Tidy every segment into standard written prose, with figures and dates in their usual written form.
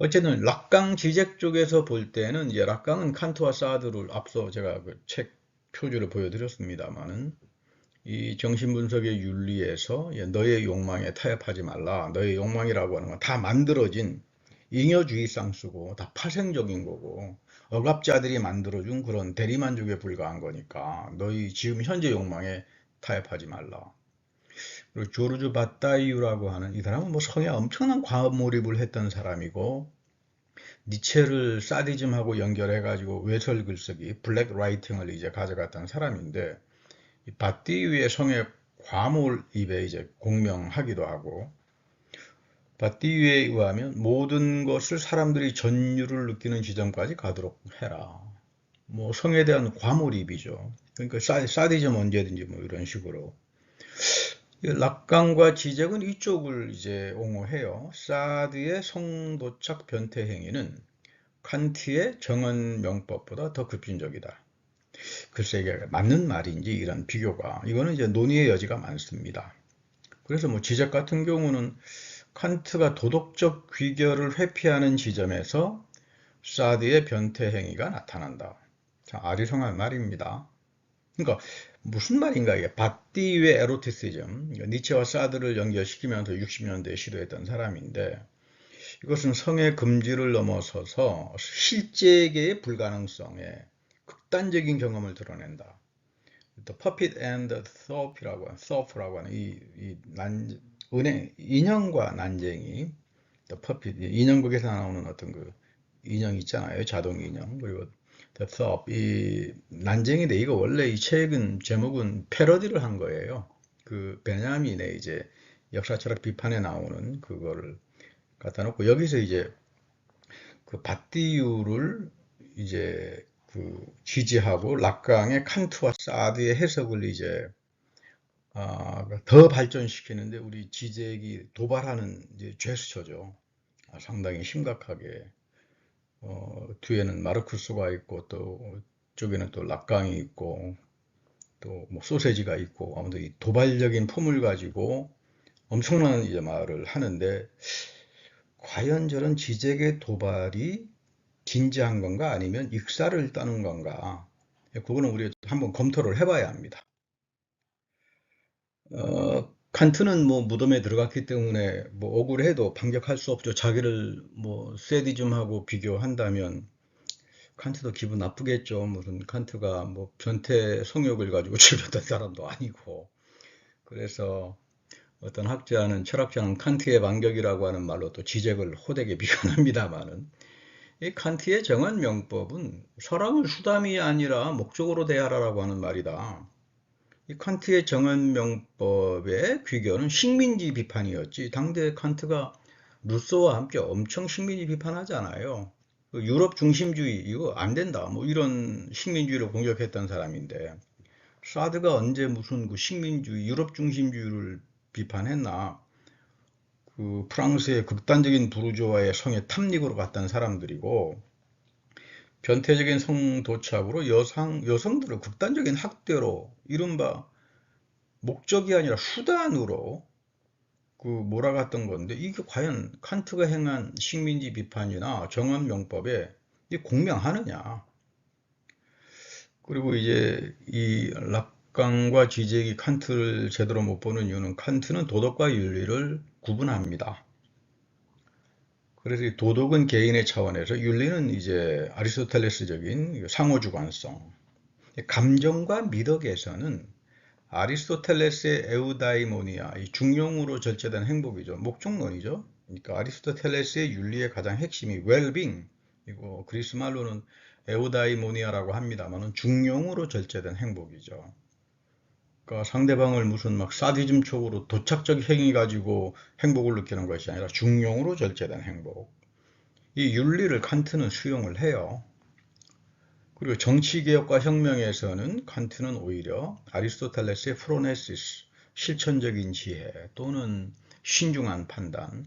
어쨌든 락강 지적 쪽에서 볼 때는 이제 락강은 칸트와 사드를 앞서 제가 그 책 표지를 보여드렸습니다만은 이 정신분석의 윤리에서 너의 욕망에 타협하지 말라. 너의 욕망이라고 하는 건 다 만들어진 잉여주의 쌍수고 다 파생적인 거고 억압자들이 만들어준 그런 대리만족에 불과한 거니까 너희 지금 현재 욕망에 타협하지 말라. 그리고 조르주 바타이유라고 하는 이 사람은 뭐 성에 엄청난 과몰입을 했던 사람이고 니체를 사디즘하고 연결해가지고 외설 글쓰기, 블랙 라이팅을 이제 가져갔던 사람인데 이 바띠유의 성에 과몰입에 이제 공명하기도 하고 바띠유에 의하면 모든 것을 사람들이 전율을 느끼는 지점까지 가도록 해라. 뭐 성에 대한 과몰입이죠. 그러니까 사디즘 언제든지 뭐 이런 식으로. 락강과 지적은 이쪽을 이제 옹호해요. 사드의 성도착 변태 행위는 칸트의 정언 명법보다 더 급진적이다. 글쎄 이게 맞는 말인지 이런 비교가 이거는 이제 논의의 여지가 많습니다. 그래서 뭐 지적 같은 경우는 칸트가 도덕적 귀결을 회피하는 지점에서 사드의 변태 행위가 나타난다. 자, 아리송한 말입니다. 그러니까 무슨 말인가 이게 바띠의 에로티시즘, 니체와 사드를 연결시키면서 60년대에 시도했던 사람인데 이것은 성의 금지를 넘어서서 실제계의 불가능성에 극단적인 경험을 드러낸다. The Puppet and the Thorp라고 하는 인형과 난쟁이, The Puppet, 인형극에서 나오는 어떤 그 인형 있잖아요. 자동 인형. 그리고 The Thorp, 이 난쟁이인데 이거 원래 이 책은 제목은 패러디를 한 거예요. 그 베냐민의 이제 역사철학 비판에 나오는 그거를 갖다 놓고 여기서 이제 그 바띠유를 이제 그 지지하고 락강의 칸트와 사드의 해석을 이제 더 발전시키는데 우리 지적이 도발하는 이제 제스처죠. 상당히 심각하게 뒤에는 마르쿠스가 있고 또 쪽에는 또 락강이 있고 또 뭐 소세지가 있고 아무튼 이 도발적인 품을 가지고 엄청난 이제 말을 하는데 과연 저런 지적의 도발이 진지한 건가 아니면 익사를 따는 건가 그거는 우리 한번 검토를 해봐야 합니다. 칸트는 뭐 무덤에 들어갔기 때문에 뭐 억울해도 반격할 수 없죠. 자기를 뭐 세디즘하고 비교한다면 칸트도 기분 나쁘겠죠. 무슨 칸트가 뭐 변태 성욕을 가지고 질렸던 사람도 아니고. 그래서 어떤 학자는 철학자는 칸트의 반격이라고 하는 말로 또 지적을 호되게 비판합니다만은 이 칸트의 정한 명법은 사랑을 수단이 아니라 목적으로 대하라라고 하는 말이다. 이 칸트의 정한 명법의 귀결은 식민지 비판이었지. 당대 칸트가 루소와 함께 엄청 식민지 비판하잖아요. 그 유럽 중심주의 이거 안 된다. 뭐 이런 식민주의를 공격했던 사람인데 사드가 언제 무슨 그 식민주의, 유럽 중심주의를 비판했나? 그 프랑스의 극단적인 부르주아의 성에 탐닉으로 갔던 사람들이고 변태적인 성도착으로 여성들을 극단적인 학대로 이른바 목적이 아니라 수단으로 그 몰아갔던 건데 이게 과연 칸트가 행한 식민지 비판이나 정언명법에 공명하느냐. 그리고 이제 이 락강과 지적이 칸트를 제대로 못 보는 이유는 칸트는 도덕과 윤리를 구분합니다. 그래서 이 도덕은 개인의 차원에서 윤리는 이제 아리스토텔레스적인 상호주관성, 감정과 미덕에서는 아리스토텔레스의 에우다이모니아, 이 중용으로 절제된 행복이죠. 목적론이죠. 그러니까 아리스토텔레스의 윤리의 가장 핵심이 웰빙, 이거 그리스 말로는 에우다이모니아라고 합니다만은 중용으로 절제된 행복이죠. 그러니까 상대방을 무슨 막 사디즘 쪽으로 도착적 행위 가지고 행복을 느끼는 것이 아니라 중용으로 절제된 행복. 이 윤리를 칸트는 수용을 해요. 그리고 정치개혁과 혁명에서는 칸트는 오히려 아리스토텔레스의 프로네시스, 실천적인 지혜 또는 신중한 판단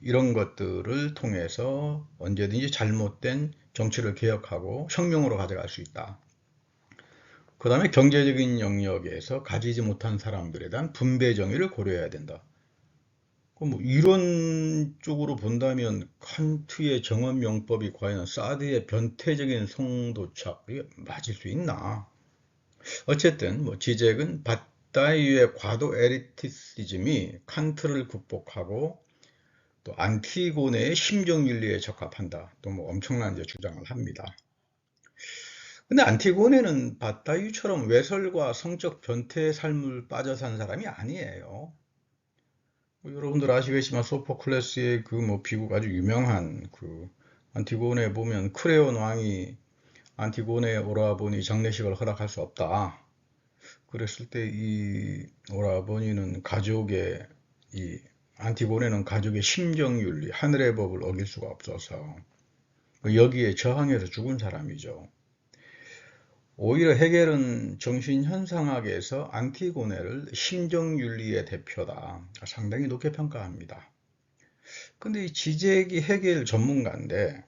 이런 것들을 통해서 언제든지 잘못된 정치를 개혁하고 혁명으로 가져갈 수 있다. 그 다음에 경제적인 영역에서 가지지 못한 사람들에 대한 분배 정의를 고려해야 된다. 뭐 이런 쪽으로 본다면 칸트의 정언명법이 과연 사드의 변태적인 성도착이 맞을 수 있나? 어쨌든 뭐 지적은 밧다이유의 과도 에리티시즘이 칸트를 극복하고 또 안티고네의 심정윤리에 적합한다. 또 뭐 엄청난 이제 주장을 합니다. 근데 안티고네는 밧다이유처럼 외설과 성적 변태의 삶을 빠져 산 사람이 아니에요. 뭐 여러분들 아시겠지만 소포클레스의 그 뭐 비극 아주 유명한 그 안티고네 보면 크레온 왕이 안티고네 오라보니 장례식을 허락할 수 없다. 그랬을 때 이 오라버니는 가족의 이 안티고네는 가족의 심정윤리, 하늘의 법을 어길 수가 없어서 여기에 저항해서 죽은 사람이죠. 오히려 헤겔은 정신현상학에서 안티고네를 심정윤리의 대표다. 상당히 높게 평가합니다. 근데 이 지제기 헤겔 전문가인데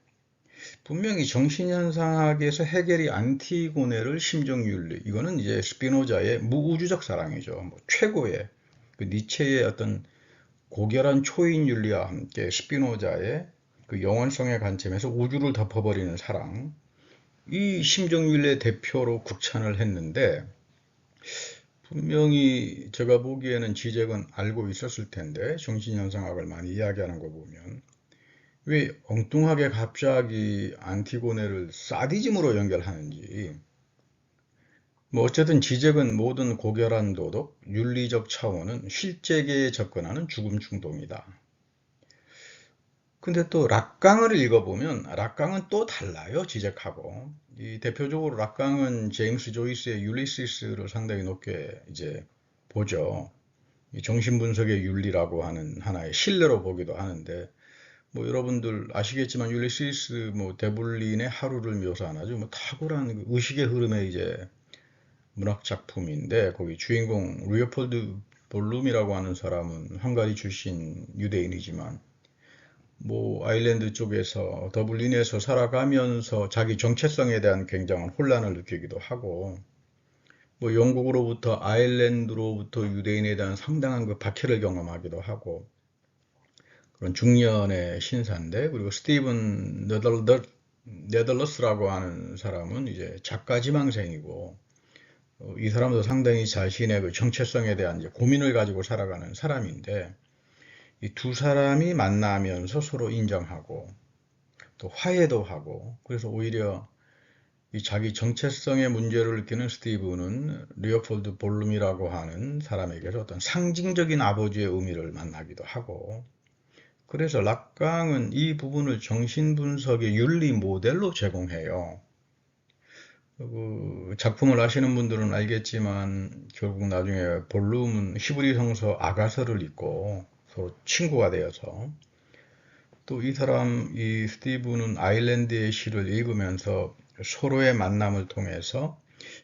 분명히 정신현상학에서 헤겔이 안티고네를 심정윤리, 이거는 이제 스피노자의 무우주적 사랑이죠. 뭐 최고의 그 니체의 어떤 고결한 초인 윤리와 함께 스피노자의 그 영원성의 관점에서 우주를 덮어버리는 사랑, 이 심정윤리의 대표로 극찬을 했는데 분명히 제가 보기에는 지적은 알고 있었을 텐데 정신현상학을 많이 이야기하는 거 보면 왜 엉뚱하게 갑자기 안티고네를 사디즘으로 연결하는지. 뭐 어쨌든 지적은 모든 고결한 도덕, 윤리적 차원은 실제계에 접근하는 죽음 충동이다. 근데 또 락강을 읽어보면 락강은 또 달라요, 지적하고. 이 대표적으로 락강은 제임스 조이스의 율리시스를 상당히 높게 이제 보죠. 이 정신분석의 윤리라고 하는 하나의 신뢰로 보기도 하는데, 뭐 여러분들 아시겠지만 율리시스 뭐 데블린의 하루를 묘사한 아주 뭐 탁월한 그 의식의 흐름의 이제 문학 작품인데 거기 주인공 리오폴드 볼룸이라고 하는 사람은 헝가리 출신 유대인이지만 뭐 아일랜드 쪽에서 더블린에서 살아가면서 자기 정체성에 대한 굉장한 혼란을 느끼기도 하고 뭐 영국으로부터 아일랜드로부터 유대인에 대한 상당한 그 박해를 경험하기도 하고 그런 중년의 신사인데 그리고 스티븐 네덜러스라고 하는 사람은 이제 작가 지망생이고 이 사람도 상당히 자신의 그 정체성에 대한 이제 고민을 가지고 살아가는 사람인데 이 두 사람이 만나면서 서로 인정하고 또 화해도 하고 그래서 오히려 이 자기 정체성의 문제를 느끼는 스티브는 리오폴드 볼룸이라고 하는 사람에게서 어떤 상징적인 아버지의 의미를 만나기도 하고 그래서 락강은 이 부분을 정신분석의 윤리 모델로 제공해요. 그 작품을 아시는 분들은 알겠지만 결국 나중에 볼룸은 히브리 성서 아가서를 읽고 서로 친구가 되어서 또 이 사람 이 스티브는 아일랜드의 시를 읽으면서 서로의 만남을 통해서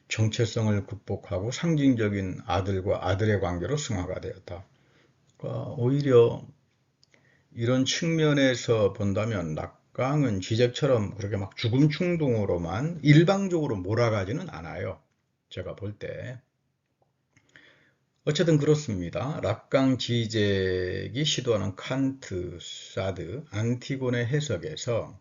정체성을 극복하고 상징적인 아들과 아들의 관계로 승화가 되었다. 그러니까 오히려 이런 측면에서 본다면 락강은 지적처럼 그렇게 막 죽음 충동으로만 일방적으로 몰아가지는 않아요. 제가 볼 때. 어쨌든 그렇습니다. 락강 지적이 시도하는 칸트, 사드, 안티고네 해석에서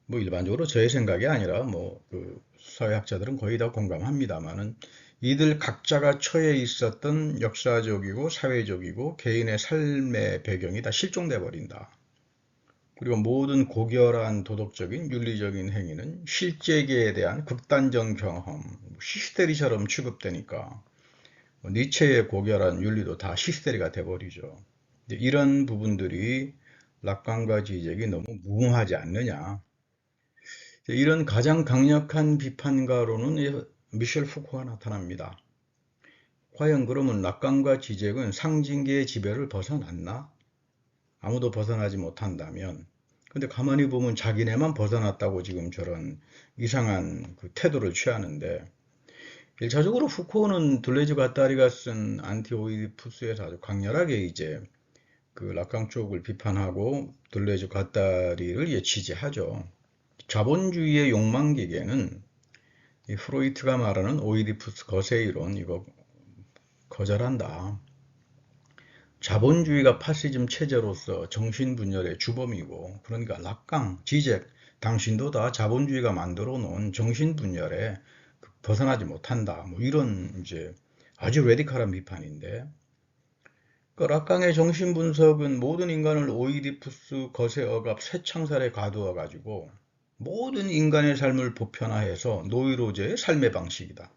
뭐 일반적으로 저의 생각이 아니라 뭐그 사회학자들은 거의 다 공감합니다만은 이들 각자가 처해 있었던 역사적이고 사회적이고 개인의 삶의 배경이 다 실종돼 버린다. 그리고 모든 고결한 도덕적인 윤리적인 행위는 실제계에 대한 극단적 경험, 히스테리처럼 취급되니까 니체의 고결한 윤리도 다 히스테리가 돼버리죠. 이런 부분들이 락강과 지적이 너무 무모하지 않느냐. 이런 가장 강력한 비판가로는 미셸 후코가 나타납니다. 과연 그러면 락강과 지적은 상징계의 지배를 벗어났나? 아무도 벗어나지 못한다면 근데 가만히 보면 자기네만 벗어났다고 지금 저런 이상한 그 태도를 취하는데 1차적으로 후코는 둘레즈 가타리가 쓴 안티오이디푸스에서 아주 강렬하게 이제 그 락강 쪽을 비판하고 둘레즈 가타리를 지지하죠. 자본주의의 욕망기계는 이 프로이트가 말하는 오이디푸스 거세 이론 이거 거절한다. 자본주의가 파시즘 체제로서 정신분열의 주범이고, 그러니까 락강, 지젝, 당신도 다 자본주의가 만들어 놓은 정신분열에 벗어나지 못한다. 뭐 이런 이제 아주 레디컬한 비판인데, 그 락강의 정신분석은 모든 인간을 오이디푸스 거세 억압 쇠창살에 가두어 가지고 모든 인간의 삶을 보편화해서 노이로제의 삶의 방식이다.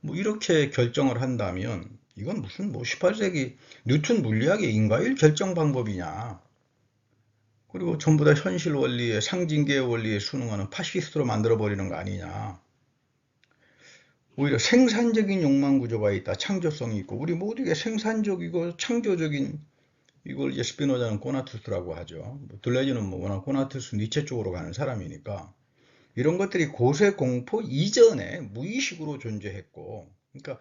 뭐 이렇게 결정을 한다면 이건 무슨 뭐 18세기 뉴턴 물리학의 인과율 결정 방법이냐. 그리고 전부 다 현실 원리에 상징계 원리에 순응하는 파시스트로 만들어버리는 거 아니냐. 오히려 생산적인 욕망 구조가 있다. 창조성이 있고 우리 모두에게 생산적이고 창조적인 이걸 이제 스피노자는 코나투스라고 하죠. 둘레즈는 뭐 워낙 코나투스 니체 쪽으로 가는 사람이니까 이런 것들이 고세공포 이전에 무의식으로 존재했고, 그러니까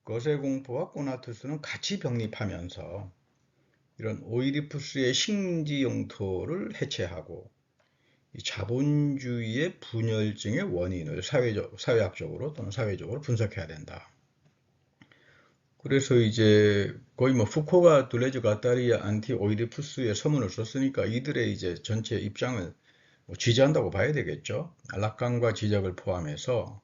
거세공포와 코나투스는 같이 병립하면서 이런 오이디푸스의 식민지 영토를 해체하고 이 자본주의의 분열증의 원인을 사회학적으로 또는 사회적으로 분석해야 된다. 그래서 이제 거의 뭐 푸코가 둘레즈 가타리아 안티 오이디푸스의 서문을 썼으니까 이들의 이제 전체 입장을 뭐 지지한다고 봐야 되겠죠. 락강과 지적을 포함해서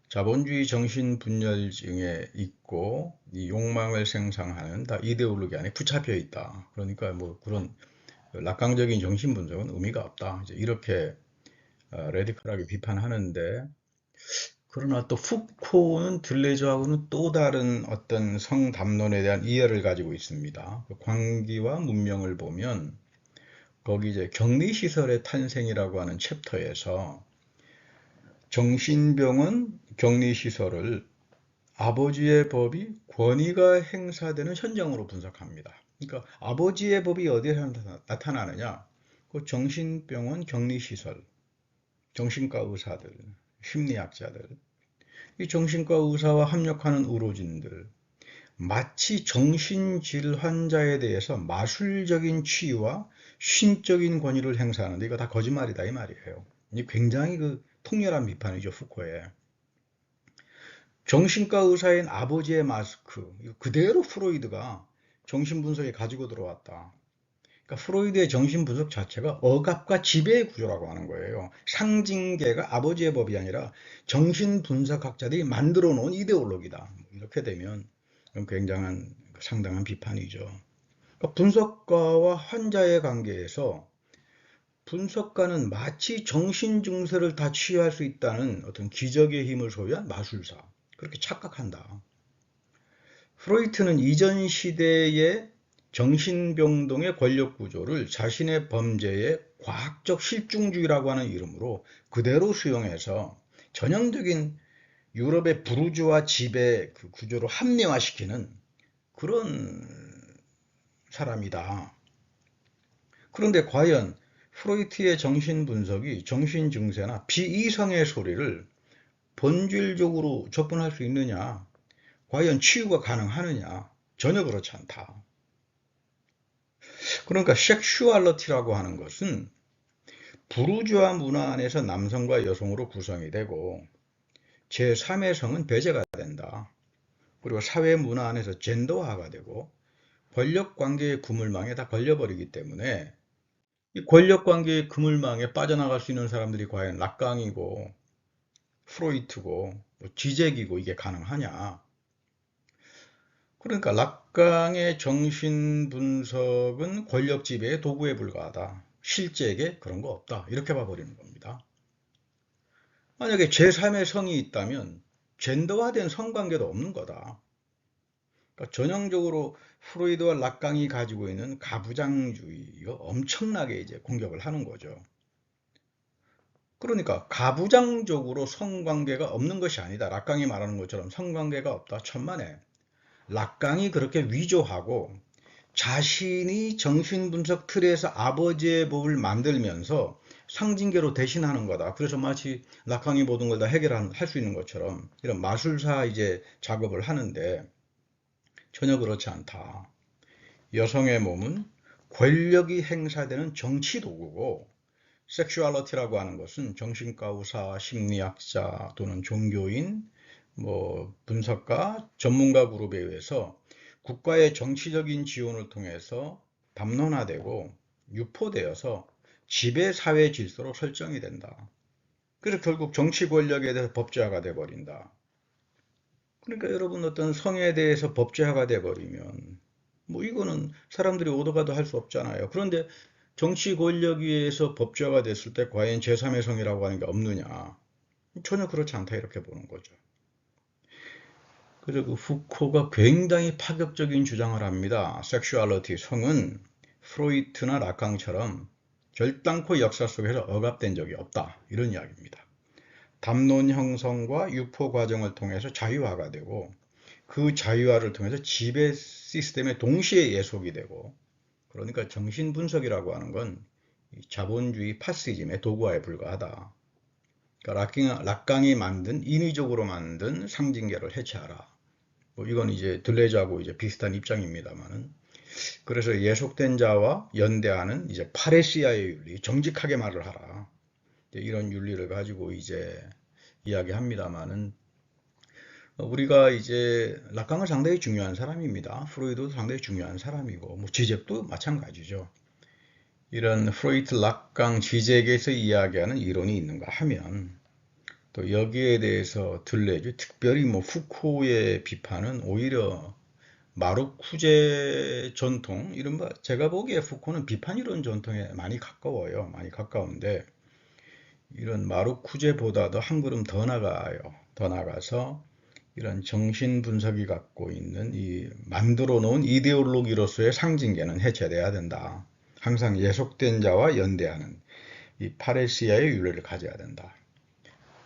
자본주의 정신분열증에 있고 이 욕망을 생성하는 다 이데올로기 안에 붙잡혀 있다. 그러니까 뭐 그런 낙강적인 정신분석은 의미가 없다. 이제 이렇게 레디컬하게 비판하는데, 그러나 또 푸코는 들레즈하고는 또 다른 어떤 성담론에 대한 이해를 가지고 있습니다. 광기와 문명을 보면 거기 이제 격리시설의 탄생이라고 하는 챕터에서 정신병원 격리시설을 아버지의 법이 권위가 행사되는 현장으로 분석합니다. 그러니까 아버지의 법이 어디에 나타나느냐? 그 정신병원 격리시설, 정신과 의사들, 심리학자들, 이 정신과 의사와 협력하는 의료진들, 마치 정신질 환자에 대해서 마술적인 치유와 신적인 권위를 행사하는데 이거 다 거짓말이다 이 말이에요. 이 굉장히 그 통렬한 비판이죠, 푸코의. 정신과 의사인 아버지의 마스크, 그대로 프로이드가 정신분석에 가지고 들어왔다. 그러니까 프로이드의 정신분석 자체가 억압과 지배의 구조라고 하는 거예요. 상징계가 아버지의 법이 아니라 정신분석학자들이 만들어 놓은 이데올로기다. 이렇게 되면 굉장한 상당한 비판이죠. 그러니까 분석가와 환자의 관계에서 분석가는 마치 정신증세를 다 치유할 수 있다는 어떤 기적의 힘을 소유한 마술사, 그렇게 착각한다. 프로이트는 이전 시대의 정신병동의 권력 구조를 자신의 범죄의 과학적 실중주의라고 하는 이름으로 그대로 수용해서 전형적인 유럽의 부르주아 지배 그 구조로 합리화시키는 그런 사람이다. 그런데 과연 프로이트의 정신분석이 정신증세나 비이성의 소리를 본질적으로 접근할 수 있느냐? 과연 치유가 가능하느냐? 전혀 그렇지 않다. 그러니까 섹슈얼러티라고 하는 것은 부르주아 문화 안에서 남성과 여성으로 구성이 되고 제3의 성은 배제가 된다. 그리고 사회 문화 안에서 젠더화가 되고 권력관계의 그물망에 다 걸려버리기 때문에 이 권력관계의 그물망에 빠져나갈 수 있는 사람들이 과연 락강이고 프로이트고 지젝이고 이게 가능하냐. 그러니까 락강의 정신분석은 권력지배의 도구에 불과하다. 실제에게 그런 거 없다. 이렇게 봐버리는 겁니다. 만약에 제3의 성이 있다면 젠더화된 성관계도 없는 거다. 그러니까 전형적으로 프로이드와 락강이 가지고 있는 가부장주의, 이거 엄청나게 이제 공격을 하는 거죠. 그러니까 가부장적으로 성관계가 없는 것이 아니다. 락강이 말하는 것처럼 성관계가 없다. 천만에. 락강이 그렇게 위조하고 자신이 정신분석 틀에서 아버지의 법을 만들면서 상징계로 대신하는 거다. 그래서 마치 락강이 모든 걸 다 해결할 수 있는 것처럼 이런 마술사 이제 작업을 하는데 전혀 그렇지 않다. 여성의 몸은 권력이 행사되는 정치 도구고 섹슈얼리티라고 하는 것은 정신과 의사, 심리학자 또는 종교인, 뭐 분석가, 전문가 그룹에 의해서 국가의 정치적인 지원을 통해서 담론화되고 유포되어서 지배사회 질서로 설정이 된다. 그래서 결국 정치 권력에 대해서 법제화가 돼버린다. 그러니까 여러분 어떤 성에 대해서 법제화가 돼버리면 뭐 이거는 사람들이 오도 가도 할 수 없잖아요. 그런데 정치 권력에 의해서 법제화가 됐을 때 과연 제3의 성이라고 하는 게 없느냐? 전혀 그렇지 않다 이렇게 보는 거죠. 그리고 후코가 굉장히 파격적인 주장을 합니다. 섹슈얼리티, 성은 프로이트나 라캉처럼 결단코 역사 속에서 억압된 적이 없다. 이런 이야기입니다. 담론 형성과 유포 과정을 통해서 자유화가 되고 그 자유화를 통해서 지배 시스템에 동시에 예속이 되고 그러니까 정신분석이라고 하는 건 자본주의 파시즘의 도구화에 불과하다. 그러니까 락강이 만든 인위적으로 만든 상징계를 해체하라. 뭐 이건 이제 들레즈하고 이제 비슷한 입장입니다만은 그래서 예속된 자와 연대하는 이제 파레시아의 윤리, 정직하게 말을 하라. 이런 윤리를 가지고 이제 이야기합니다만은 우리가 이제 락강은 상당히 중요한 사람입니다. 프로이드도 상당히 중요한 사람이고 뭐 지적도 마찬가지죠. 이런 프로이트 락강 지적에서 이야기하는 이론이 있는가 하면 또 여기에 대해서 들레즈 특별히 뭐 후코의 비판은 오히려 마르쿠제 전통 이른바 제가 보기에 후코는 비판 이론 전통에 많이 가까워요. 많이 가까운데 이런 마르쿠제보다도 한 걸음 더 나가요. 더 나가서 이런 정신 분석이 갖고 있는 이 만들어 놓은 이데올로기로서의 상징계는 해체돼야 된다. 항상 예속된 자와 연대하는 이 파레시아의 윤리를 가져야 된다.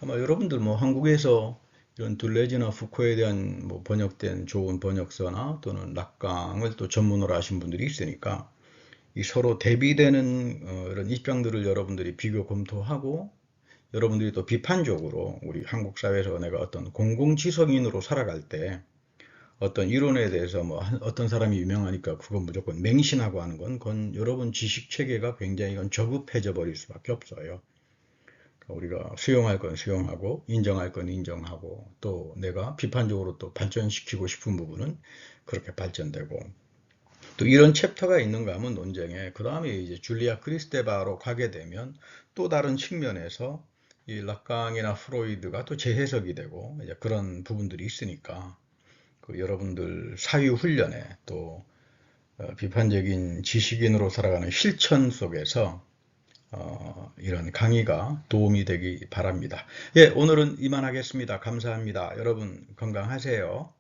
아마 여러분들 뭐 한국에서 이런 둘레즈나 푸코에 대한 뭐 번역된 좋은 번역서나 또는 락강을 또 전문으로 하신 분들이 있으니까 이 서로 대비되는 이런 입장들을 여러분들이 비교 검토하고 여러분들이 또 비판적으로 우리 한국 사회에서 내가 어떤 공공지성인으로 살아갈 때 어떤 이론에 대해서 뭐 어떤 사람이 유명하니까 그건 무조건 맹신하고 하는 건 그건 여러분 지식 체계가 굉장히 이건 저급해져 버릴 수밖에 없어요. 우리가 수용할 건 수용하고 인정할 건 인정하고 또 내가 비판적으로 또 발전시키고 싶은 부분은 그렇게 발전되고 또 이런 챕터가 있는가 하면 논쟁에 그 다음에 이제 줄리아 크리스테바로 가게 되면 또 다른 측면에서 이 락강이나 프로이드가 또 재해석이 되고 이제 그런 부분들이 있으니까 그 여러분들 사유 훈련에 또 비판적인 지식인으로 살아가는 실천 속에서 이런 강의가 도움이 되기 바랍니다. 예, 오늘은 이만하겠습니다. 감사합니다. 여러분 건강하세요.